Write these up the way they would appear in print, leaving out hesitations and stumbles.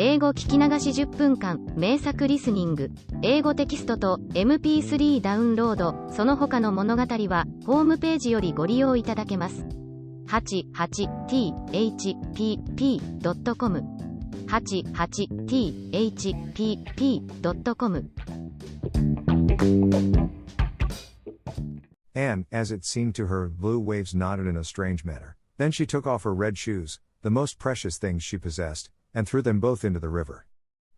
英語聞き流し10分間、名作リスニング、英語テキストと MP3 ダウンロード、その他の物語は、ホームページよりご利用いただけます。88thpp.com 88thpp.com And, as it seemed to her, blue waves nodded in a strange manner. Then she took off her red shoes, the most precious things she possessed, and threw them both into the river.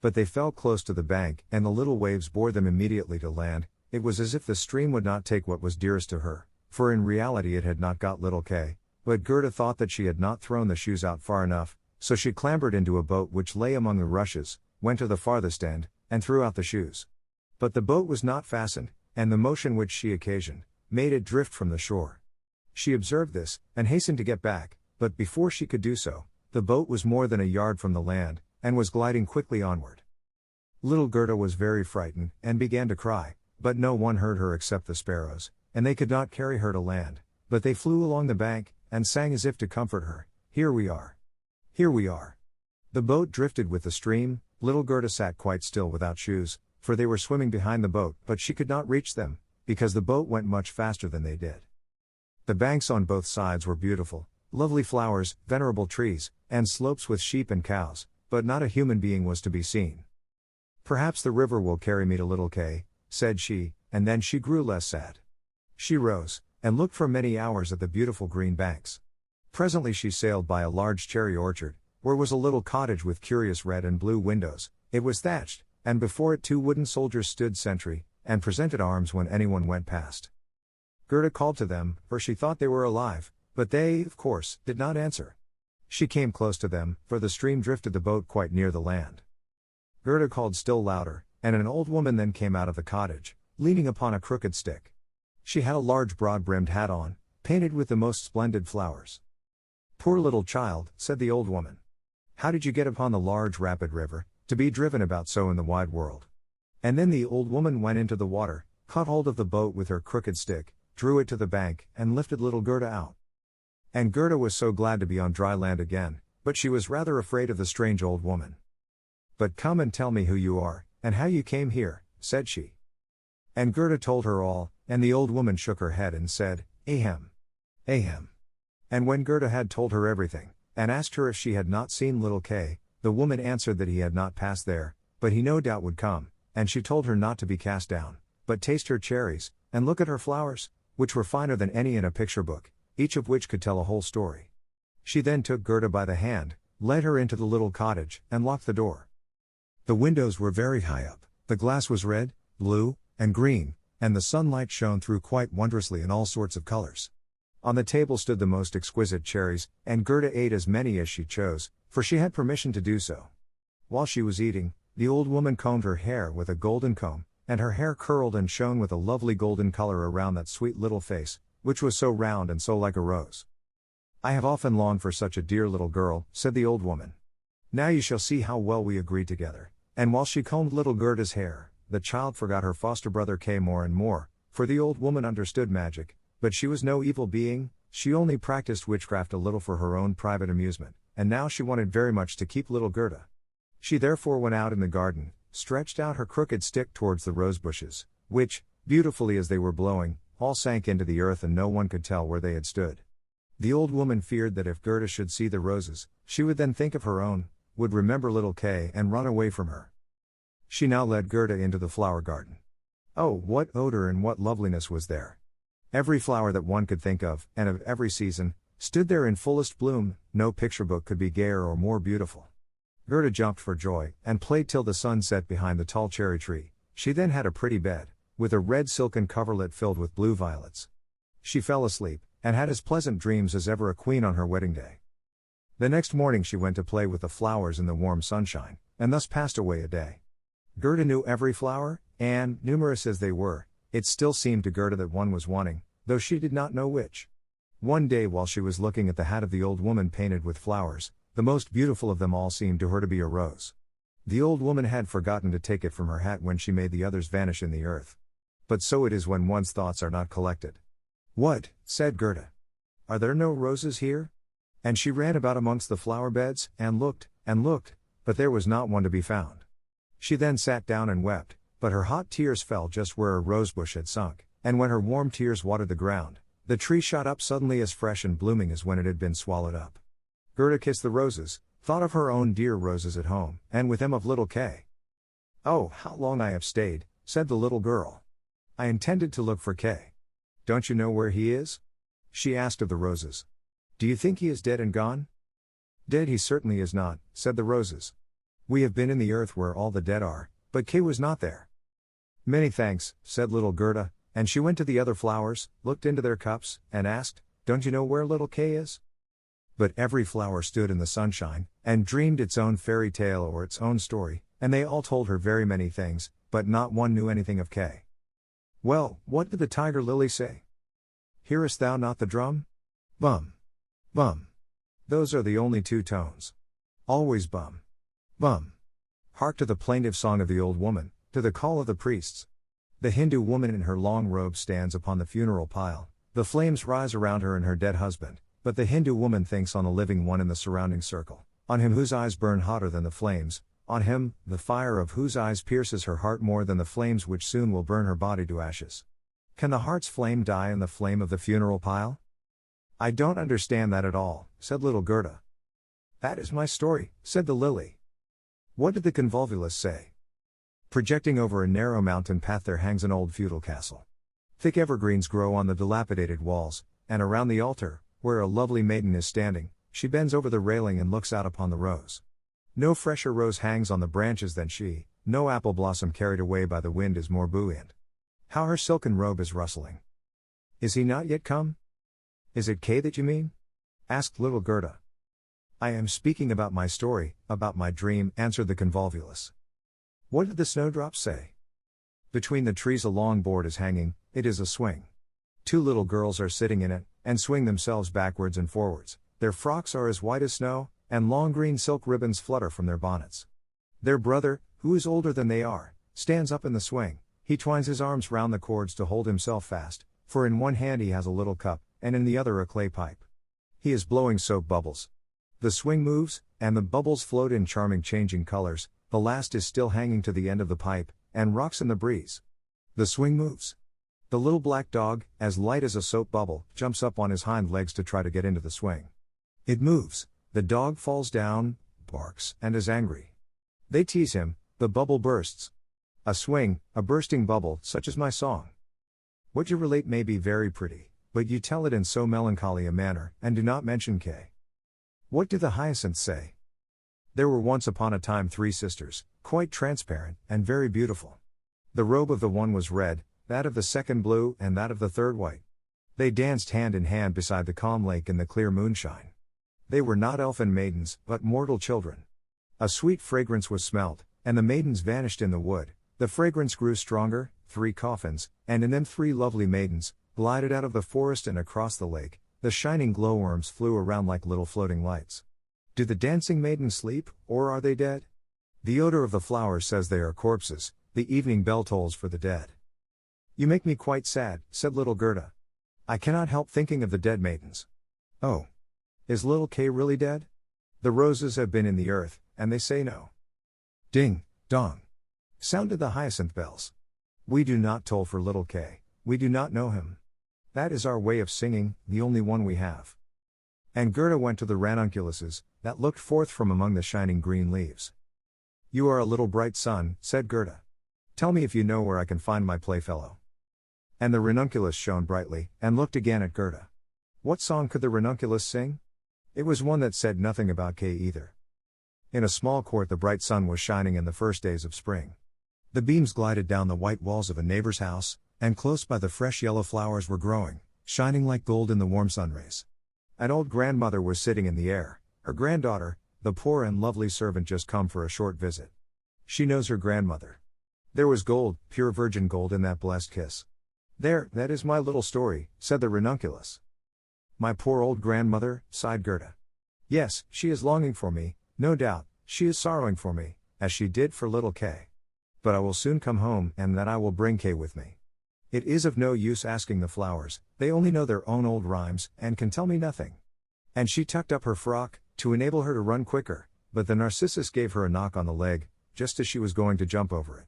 But they fell close to the bank, and the little waves bore them immediately to land. It was as if the stream would not take what was dearest to her, for in reality it had not got little Kay. But Gerda thought that she had not thrown the shoes out far enough, so she clambered into a boat which lay among the rushes, went to the farthest end, and threw out the shoes. But the boat was not fastened, and the motion which she occasioned made it drift from the shore. She observed this, and hastened to get back, but before she could do so, the boat was more than a yard from the land, and was gliding quickly onward. Little Gerda was very frightened, and began to cry, but no one heard her except the sparrows, and they could not carry her to land, but they flew along the bank, and sang as if to comfort her, "Here we are. Here we are." The boat drifted with the stream. Little Gerda sat quite still without shoes, for they were swimming behind the boat, but she could not reach them, because the boat went much faster than they did. The banks on both sides were beautiful, lovely flowers, venerable trees, and slopes with sheep and cows, but not a human being was to be seen. "Perhaps the river will carry me to little Kay," said she, and then she grew less sad. She rose, and looked for many hours at the beautiful green banks. Presently she sailed by a large cherry orchard, where was a little cottage with curious red and blue windows. It was thatched, and before it 2 wooden soldiers stood sentry, and presented arms when anyone went past. Gerda called to them, for she thought they were alive, but they, of course, did not answer. She came close to them, for the stream drifted the boat quite near the land. Gerda called still louder, and an old woman then came out of the cottage, leaning upon a crooked stick. She had a large broad-brimmed hat on, painted with the most splendid flowers. "Poor little child," said the old woman. "How did you get upon the large rapid river, to be driven about so in the wide world?" And then the old woman went into the water, caught hold of the boat with her crooked stick, drew it to the bank, and lifted little Gerda out. And Gerda was so glad to be on dry land again, but she was rather afraid of the strange old woman. "But come and tell me who you are, and how you came here," said she. And Gerda told her all, and the old woman shook her head and said, "Ahem. Ahem." And when Gerda had told her everything, and asked her if she had not seen little Kay, the woman answered that he had not passed there, but he no doubt would come, and she told her not to be cast down, but taste her cherries, and look at her flowers, which were finer than any in a picture book, each of which could tell a whole story. She then took Gerda by the hand, led her into the little cottage, and locked the door. The windows were very high up, the glass was red, blue, and green, and the sunlight shone through quite wondrously in all sorts of colors. On the table stood the most exquisite cherries, and Gerda ate as many as she chose, for she had permission to do so. While she was eating, the old woman combed her hair with a golden comb, and her hair curled and shone with a lovely golden color around that sweet little face, which was so round and so like a rose. "I have often longed for such a dear little girl," said the old woman. "Now you shall see how well we agree together." And while she combed little Gerda's hair, the child forgot her foster brother Kay more and more, for the old woman understood magic, but she was no evil being. She only practiced witchcraft a little for her own private amusement, and now she wanted very much to keep little Gerda. She therefore went out in the garden, stretched out her crooked stick towards the rose bushes, which, beautifully as they were blowing, all sank into the earth and no one could tell where they had stood. The old woman feared that if Gerda should see the roses, she would then think of her own, would remember little Kay and run away from her. She now led Gerda into the flower garden. Oh, what odor and what loveliness was there! Every flower that one could think of, and of every season, stood there in fullest bloom. No picture book could be gayer or more beautiful. Gerda jumped for joy, and played till the sun set behind the tall cherry tree. She then had a pretty bed, with a red silken coverlet filled with blue violets. She fell asleep, and had as pleasant dreams as ever a queen on her wedding day. The next morning she went to play with the flowers in the warm sunshine, and thus passed away a day. Gerda knew every flower, and, numerous as they were, it still seemed to Gerda that one was wanting, though she did not know which. One day while she was looking at the hat of the old woman painted with flowers, the most beautiful of them all seemed to her to be a rose. The old woman had forgotten to take it from her hat when she made the others vanish in the earth. But so it is when one's thoughts are not collected. "What," said Gerda. "Are there no roses here?" And she ran about amongst the flower beds, and looked, but there was not one to be found. She then sat down and wept, but her hot tears fell just where a rosebush had sunk, and when her warm tears watered the ground, the tree shot up suddenly as fresh and blooming as when it had been swallowed up. Gerda kissed the roses, thought of her own dear roses at home, and with them of little Kay. "Oh, how long I have stayed," said the little girl. "I intended to look for Kay. Don't you know where he is?" she asked of the roses. "Do you think he is dead and gone?" "Dead he certainly is not," said the roses. "We have been in the earth where all the dead are, but Kay was not there." "Many thanks," said little Gerda, and she went to the other flowers, looked into their cups, and asked, "Don't you know where little Kay is?" But every flower stood in the sunshine, and dreamed its own fairy tale or its own story, and they all told her very many things, but not one knew anything of Kay. Well, what did the tiger lily say? "Hearest thou not the drum? Bum. Bum. Those are the only two tones. Always bum. Bum. Hark to the plaintive song of the old woman, to the call of the priests. The Hindu woman in her long robe stands upon the funeral pile, the flames rise around her and her dead husband, but the Hindu woman thinks on the living one in the surrounding circle, on him whose eyes burn hotter than the flames, on him, the fire of whose eyes pierces her heart more than the flames which soon will burn her body to ashes. Can the heart's flame die in the flame of the funeral pile?" "I don't understand that at all," said little Gerda. "That is my story," said the lily. "What did the convolvulus say?" "Projecting over a narrow mountain path there hangs an old feudal castle. Thick evergreens grow on the dilapidated walls, and around the altar, where a lovely maiden is standing, she bends over the railing and looks out upon the rose. No fresher rose hangs on the branches than she, no apple blossom carried away by the wind is more buoyant. How her silken robe is rustling. Is he not yet come? Is it Kay that you mean?" asked little Gerda. "I am speaking about my story, about my dream," answered the convolvulus. "What did the snowdrops say?" "Between the trees a long board is hanging, it is a swing. Two little girls are sitting in it, and swing themselves backwards and forwards. Their frocks are as white as snow, and long green silk ribbons flutter from their bonnets. Their brother, who is older than they are, stands up in the swing. He twines his arms round the cords to hold himself fast, for in one hand he has a little cup, and in the other a clay pipe. He is blowing soap bubbles. The swing moves, and the bubbles float in charming changing colors. The last is still hanging to the end of the pipe, and rocks in the breeze. The swing moves. The little black dog, as light as a soap bubble, jumps up on his hind legs to try to get into the swing. It moves, the dog falls down, barks, and is angry. They tease him, the bubble bursts. A swing, a bursting bubble, such is my song. What you relate may be very pretty, but you tell it in so melancholy a manner, and do not mention Kay. What do the hyacinths say? There were once upon a time 3 sisters, quite transparent, and very beautiful. The robe of the one was red, that of the second blue, and that of the third white. They danced hand in hand beside the calm lake in the clear moonshine. They were not elfin maidens, but mortal children. A sweet fragrance was smelt, and the maidens vanished in the wood. The fragrance grew stronger, 3 coffins, and in them 3 lovely maidens, glided out of the forest and across the lake. The shining glowworms flew around like little floating lights. Do the dancing maidens sleep, or are they dead? The odor of the flowers says they are corpses, the evening bell tolls for the dead. You make me quite sad, said little Gerda. I cannot help thinking of the dead maidens. Oh. Is little Kay really dead? The roses have been in the earth, and they say no. Ding, dong. Sounded the hyacinth bells. We do not toll for little Kay, we do not know him. That is our way of singing, the only one we have. And Gerda went to the ranunculuses, that looked forth from among the shining green leaves. You are a little bright sun, said Gerda. Tell me if you know where I can find my playfellow. And the ranunculus shone brightly, and looked again at Gerda. What song could the ranunculus sing? It was one that said nothing about Kay either. In a small court the bright sun was shining in the first days of spring. The beams glided down the white walls of a neighbor's house, and close by the fresh yellow flowers were growing, shining like gold in the warm sunrays. An old grandmother was sitting in the air, her granddaughter, the poor and lovely servant just come for a short visit. She knows her grandmother. There was gold, pure virgin gold in that blessed kiss. There, that is my little story, said the ranunculus. My poor old grandmother, sighed Gerda. Yes, she is longing for me, no doubt, she is sorrowing for me, as she did for little Kay. But I will soon come home, and then I will bring Kay with me. It is of no use asking the flowers, they only know their own old rhymes, and can tell me nothing. And she tucked up her frock, to enable her to run quicker, but the narcissus gave her a knock on the leg, just as she was going to jump over it.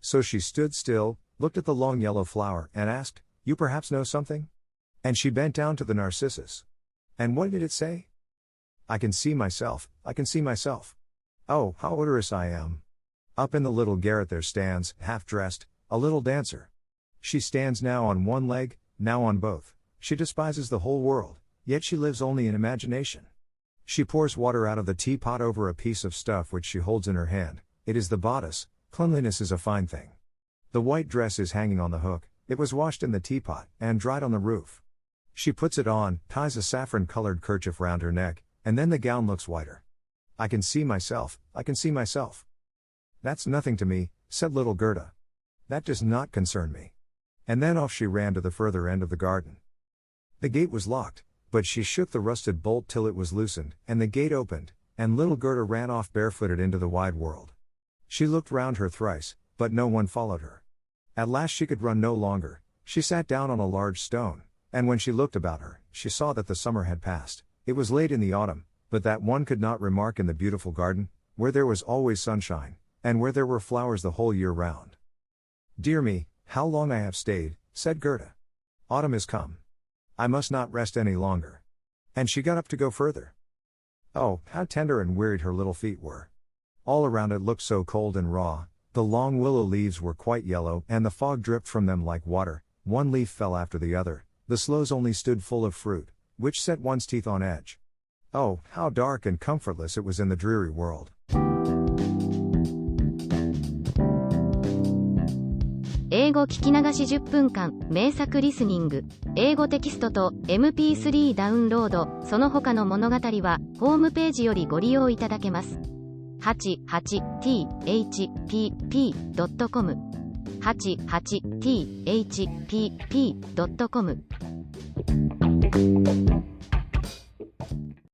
So she stood still, looked at the long yellow flower, and asked, "You perhaps know something?" And she bent down to the narcissus. And what did it say? "I can see myself, I can see myself. Oh, how odorous I am. Up in the little garret there stands, half-dressed, a little dancer. She stands now on one leg, now on both. She despises the whole world, yet she lives only in imagination. She pours water out of the teapot over a piece of stuff which she holds in her hand. It is the bodice. Cleanliness is a fine thing. The white dress is hanging on the hook, it was washed in the teapot, and dried on the roof. She puts it on, ties a saffron-colored kerchief round her neck, and then the gown looks whiter. I can see myself, I can see myself." "That's nothing to me," said little Gerda. "That does not concern me." And then off she ran to the further end of the garden. The gate was locked, but she shook the rusted bolt till it was loosened, and the gate opened, and little Gerda ran off barefooted into the wide world. She looked round her thrice, but no one followed her. At last she could run no longer. She sat down on a large stone, and when she looked about her, she saw that the summer had passed. It was late in the autumn, but that one could not remark in the beautiful garden, where there was always sunshine, and where there were flowers the whole year round. "Dear me, how long I have stayed," said Gerda. "Autumn is come. I must not rest any longer." And she got up to go further. Oh, how tender and wearied her little feet were. All around it looked so cold and raw. The long willow leaves were quite yellow, and the fog dripped from them like water. One leaf fell after the other. The sloes only stood full of fruit, which set one's teeth on edge. Oh, how dark and comfortless it was in the dreary world. 英語聞き流し10分間、名作リスニング、英語テキストと MP3 ダウンロード、その他の物語は、ホームページよりご利用いただけます。88thpp.com 88thpp.com